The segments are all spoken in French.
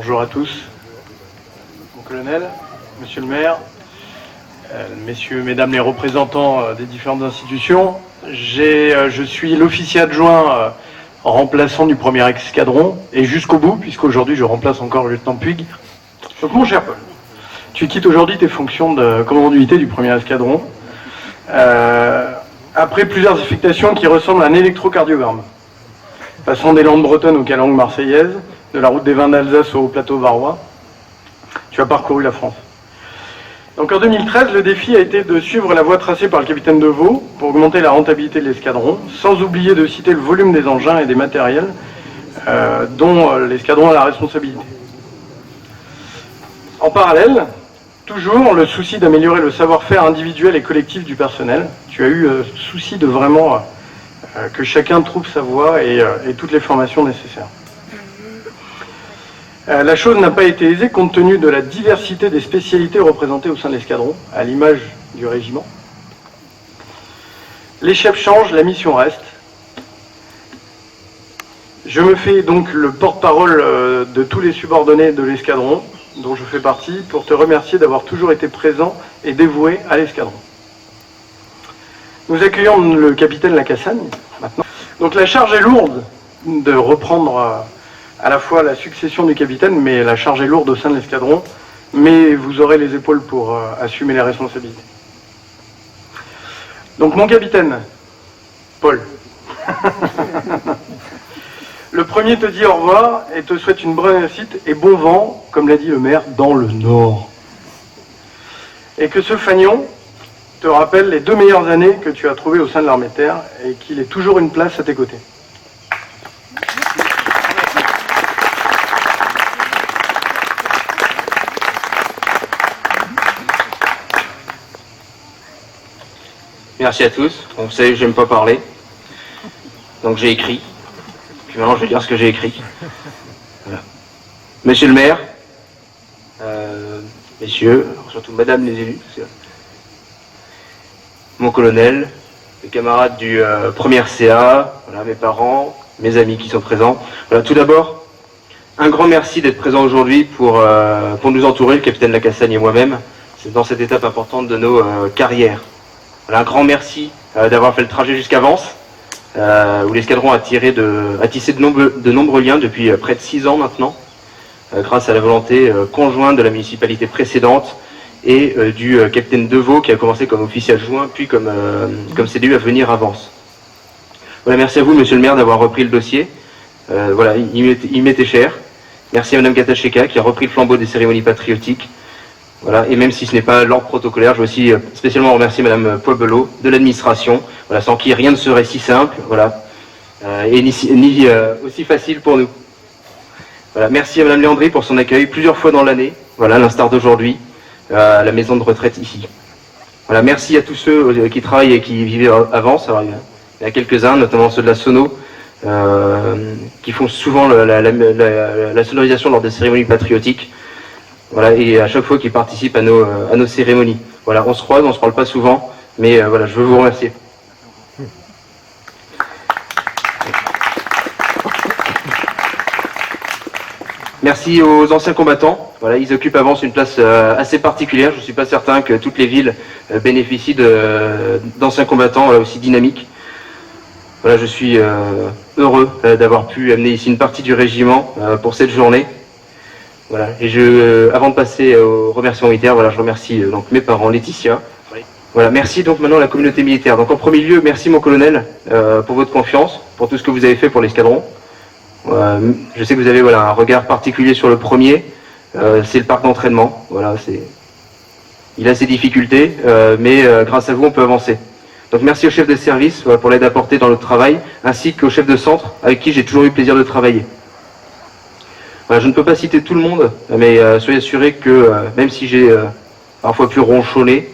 Bonjour à tous. Mon colonel, monsieur le maire, messieurs, mesdames les représentants des différentes institutions, je suis l'officier adjoint remplaçant du premier escadron, et jusqu'au bout, puisqu'aujourd'hui je remplace encore le lieutenant Puig. Donc mon cher Paul, tu quittes aujourd'hui tes fonctions de commandant d'unité du premier escadron, après plusieurs affectations qui ressemblent à un électrocardiogramme. Passant des Landes bretonnes aux calanques marseillaises, de la route des vins d'Alsace au plateau varois, tu as parcouru la France. Donc en 2013, le défi a été de suivre la voie tracée par le capitaine Deveau pour augmenter la rentabilité de l'escadron, sans oublier de citer le volume des engins et des matériels dont l'escadron a la responsabilité. En parallèle, toujours le souci d'améliorer le savoir-faire individuel et collectif du personnel. Tu as eu souci de vraiment que chacun trouve sa voie et toutes les formations nécessaires. La chose n'a pas été aisée compte tenu de la diversité des spécialités représentées au sein de l'escadron, à l'image du régiment. Les chefs changent, la mission reste. Je me fais donc le porte-parole de tous les subordonnés de l'escadron, dont je fais partie, pour te remercier d'avoir toujours été présent et dévoué à l'escadron. Nous accueillons le capitaine Lacassagne, maintenant. Donc la charge est lourde de reprendre à la fois la succession du capitaine, mais la charge est lourde au sein de l'escadron, mais vous aurez les épaules pour assumer les responsabilités. Donc mon capitaine, Paul, le premier te dit au revoir et te souhaite une bonne réussite et bon vent, comme l'a dit le maire, dans le Nord. Et que ce fanion te rappelle les 2 meilleures années que tu as trouvées au sein de l'armée de terre et qu'il ait toujours une place à tes côtés. Merci à tous. Vous savez que j'aime pas parler, donc j'ai écrit. Puis maintenant je vais dire ce que j'ai écrit. Voilà. Monsieur le maire, messieurs, surtout madame les élus, mon colonel, les camarades du premier CA, voilà, mes parents, mes amis qui sont présents. Voilà, tout d'abord, un grand merci d'être présent aujourd'hui pour nous entourer, le capitaine Lacassagne et moi-même. C'est dans cette étape importante de nos carrières. Voilà, un grand merci d'avoir fait le trajet jusqu'à Vence, où l'escadron a tissé de nombreux liens depuis près de 6 ans maintenant, grâce à la volonté conjointe de la municipalité précédente et du capitaine Deveau qui a commencé comme officier adjoint, puis comme CDU à venir à Vence. Voilà, merci à vous, monsieur le maire, d'avoir repris le dossier. Voilà, il m'était cher. Merci à madame Katacheka qui a repris le flambeau des cérémonies patriotiques. Voilà, et même si ce n'est pas l'ordre protocolaire, je veux aussi spécialement remercier madame Poibelot de l'administration, voilà, sans qui rien ne serait si simple, voilà, et ni aussi facile pour nous. Voilà, merci à madame Léandry pour son accueil plusieurs fois dans l'année, voilà, à l'instar d'aujourd'hui, à la maison de retraite ici. Voilà, merci à tous ceux qui travaillent et qui vivaient à Vence. Alors, il y a quelques-uns, notamment ceux de la Sono, qui font souvent la sonorisation lors des cérémonies patriotiques. Voilà, et à chaque fois qu'ils participent à nos cérémonies. Voilà, on se croise, on se parle pas souvent, mais voilà, je veux vous remercier. Merci aux anciens combattants. Voilà, ils occupent à Vence une place assez particulière. Je suis pas certain que toutes les villes bénéficient d'anciens combattants aussi dynamiques. Voilà, je suis heureux d'avoir pu amener ici une partie du régiment pour cette journée. Voilà, et avant de passer aux remerciements militaires, voilà, je remercie donc mes parents, Laetitia. Voilà, merci donc maintenant à la communauté militaire. Donc en premier lieu, merci mon colonel pour votre confiance, pour tout ce que vous avez fait pour l'escadron. Je sais que vous avez un regard particulier sur le premier, c'est le parc d'entraînement. Voilà, il a ses difficultés, mais grâce à vous on peut avancer. Donc merci au chef de service pour l'aide apportée dans notre travail, ainsi qu'au chef de centre avec qui j'ai toujours eu le plaisir de travailler. Voilà, je ne peux pas citer tout le monde, mais soyez assurés que même si j'ai parfois pu ronchonner,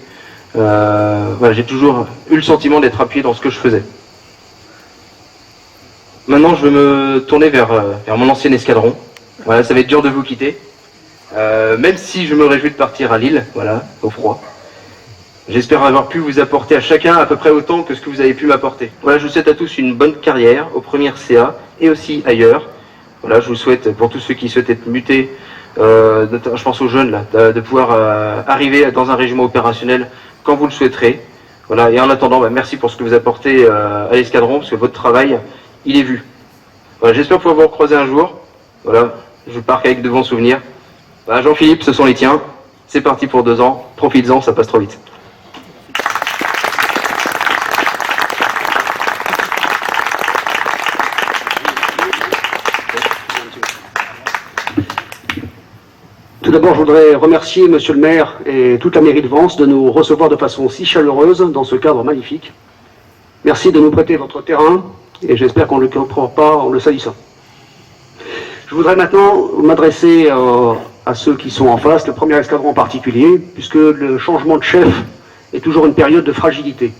voilà, j'ai toujours eu le sentiment d'être appuyé dans ce que je faisais. Maintenant, je veux me tourner vers mon ancien escadron. Voilà, ça va être dur de vous quitter, même si je me réjouis de partir à Lille, voilà, au froid. J'espère avoir pu vous apporter à chacun à peu près autant que ce que vous avez pu m'apporter. Voilà, je vous souhaite à tous une bonne carrière au premier CA et aussi ailleurs. Voilà, je vous souhaite, pour tous ceux qui souhaitent être mutés je pense aux jeunes là, de pouvoir arriver dans un régiment opérationnel quand vous le souhaiterez. Voilà. Et en attendant, merci pour ce que vous apportez à l'escadron, parce que votre travail, il est vu. Voilà, j'espère pouvoir vous recroiser un jour. Voilà, je pars avec de bons souvenirs. Voilà, Jean-Philippe, ce sont les tiens. C'est parti pour 2 ans. Profites-en, ça passe trop vite. Tout d'abord, je voudrais remercier Monsieur le maire et toute la mairie de Vence de nous recevoir de façon si chaleureuse dans ce cadre magnifique. Merci de nous prêter votre terrain et j'espère qu'on ne le comprend pas en le salissant. Je voudrais maintenant m'adresser à ceux qui sont en face, le premier escadron en particulier, puisque le changement de chef est toujours une période de fragilité.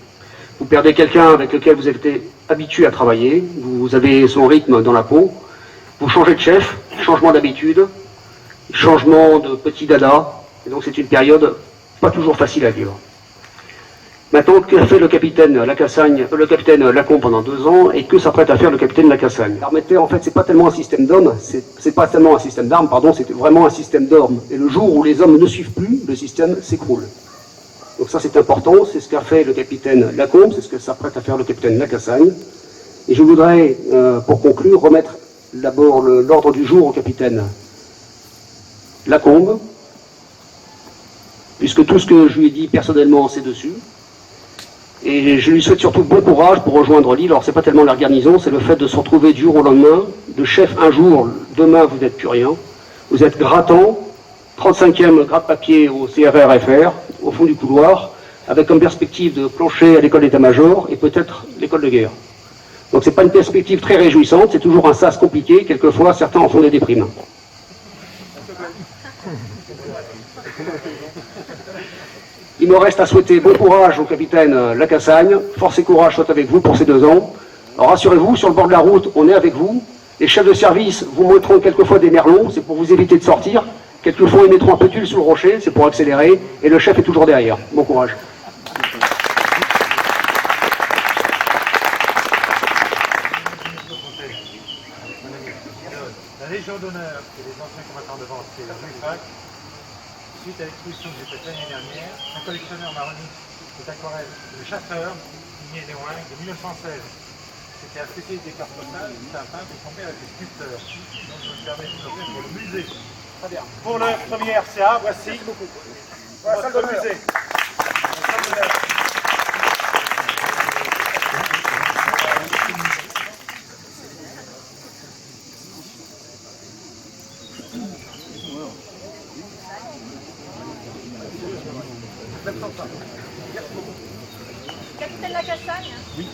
Vous perdez quelqu'un avec lequel vous êtes habitué à travailler, vous avez son rythme dans la peau, vous changez de chef, changement d'habitude, changement de petit dada, et donc c'est une période pas toujours facile à vivre. Maintenant, qu'a fait le capitaine Lacombe pendant 2 ans, et que s'apprête à faire le capitaine Lacassagne? L'armée de terre, en fait, c'est pas tellement un système d'hommes, c'est pas tellement un système d'armes, pardon, c'est vraiment un système d'hommes. Et le jour où les hommes ne suivent plus, le système s'écroule. Donc ça, c'est important, c'est ce qu'a fait le capitaine Lacombe, c'est ce que s'apprête à faire le capitaine Lacassagne. Et je voudrais, pour conclure, remettre d'abord l'ordre du jour au capitaine Lacombe, puisque tout ce que je lui ai dit personnellement, c'est dessus. Et je lui souhaite surtout bon courage pour rejoindre l'île. Alors c'est pas tellement la garnison, c'est le fait de se retrouver du jour au lendemain, de chef un jour, demain vous n'êtes plus rien. Vous êtes grattant, 35e gratte-papier au CRRFR, au fond du couloir, avec comme perspective de plancher à l'école d'état-major et peut-être l'école de guerre. Donc c'est pas une perspective très réjouissante, c'est toujours un sas compliqué, quelquefois certains en font des déprimes. Il me reste à souhaiter bon courage au capitaine Lacassagne. Force et courage soit avec vous pour ces 2 ans. Alors rassurez-vous, sur le bord de la route, on est avec vous. Les chefs de service vous montreront quelquefois des merlons, c'est pour vous éviter de sortir. Quelquefois, ils mettront un peu d'huile sous le rocher, c'est pour accélérer. Et le chef est toujours derrière. Bon courage. La Légion d'honneur et les anciens combattants de Vence, c'est la RUFAC. Suite à l'exposition que j'ai faite l'année dernière, un collectionneur m'a remis cette aquarelle Le Chasseur, signé Néouin, de 1916. C'était un spécialiste des cartes postales, c'est un peintre et son père était sculpteur. Donc je me permets de l'offrir pour le musée. Très bien. Pour le premier RCA, voici notre musée. Capitaine Lacassagne? Oui.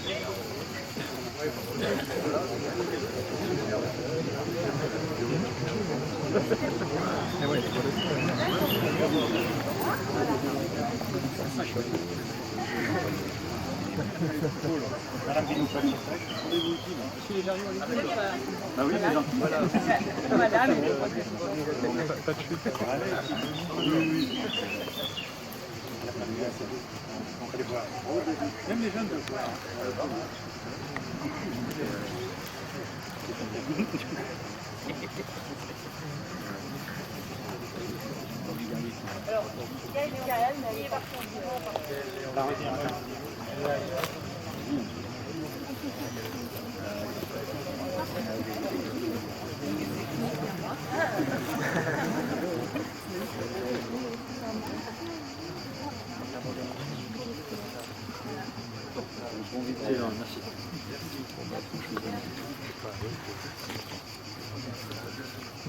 Madame Binouchak. Ah oui, c'est gentil. Madame. Pas de chute. On va les voir. Même les jeunes le voir. Alors, il y a Michael, mais il est parti en disant.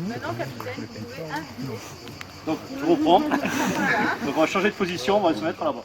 Maintenant, capitaine, vous pouvez inviter. Donc, je reprends. Donc, on va changer de position, on va se mettre là-bas.